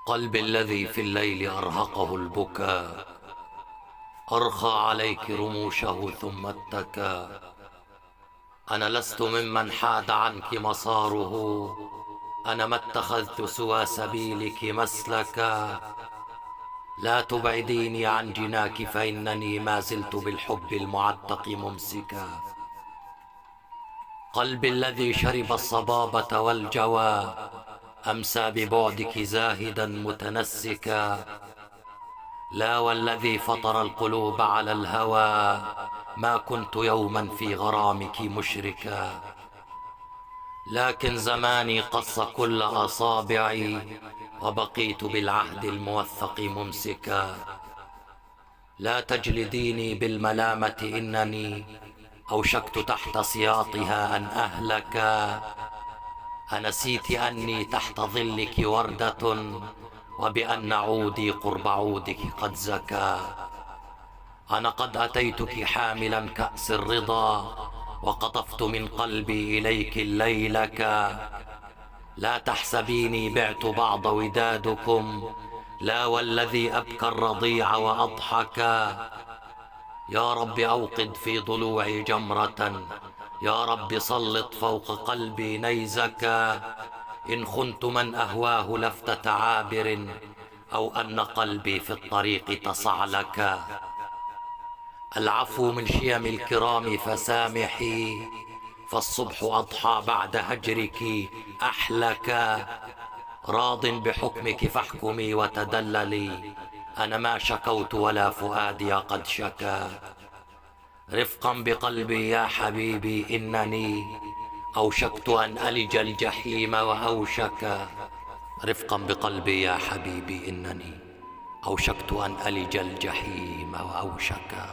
قلبي الذي في الليل أرهقه البكاء، أرخى عليك رموشه ثم اتكى. أنا لست ممن حاد عنك مساره، أنا ما اتخذت سوى سبيلك مسلكا. لا تبعديني عن جناك فإنني ما زلت بالحب المعتق ممسكا. قلبي الذي شرب الصبابة والجوى، أمسى ببعدك زاهدا متنسكا. لا والذي فطر القلوب على الهوى، ما كنت يوما في غرامك مشركا. لكن زماني قص كل أصابعي، وبقيت بالعهد الموثق ممسكا. لا تجلديني بالملامة إنني أوشكت تحت سياطها أن أهلكا. أنسيت أني تحت ظلك وردة، وبأن عودي قرب عودك قد زكا. أنا قد أتيتك حاملا كأس الرضا، وقطفت من قلبي إليك الليلكا. لا تحسبيني بعت بعض ودادكم، لا والذي أبكى الرضيع وأضحكا. يا رب أوقد في ضلوعي جمرة، يا رب سلط فوق قلبي نيزكا. إن خنت من أهواه لفتة عابر، أو أن قلبي في الطريق تصعلكا. العفو من شيم الكرام فسامحي، فالصبح أضحى بعد هجرك أحلكا. راض بحكمك فاحكمي وتدللي، أنا ما شكوت ولا فؤادي قد شكا. رفقا بقلبي يا حبيبي إنني أوشكت أن ألج الجحيم وأوشكا. رفقا بقلبي يا حبيبي إنني أوشكت أن ألج الجحيم وأوشكا.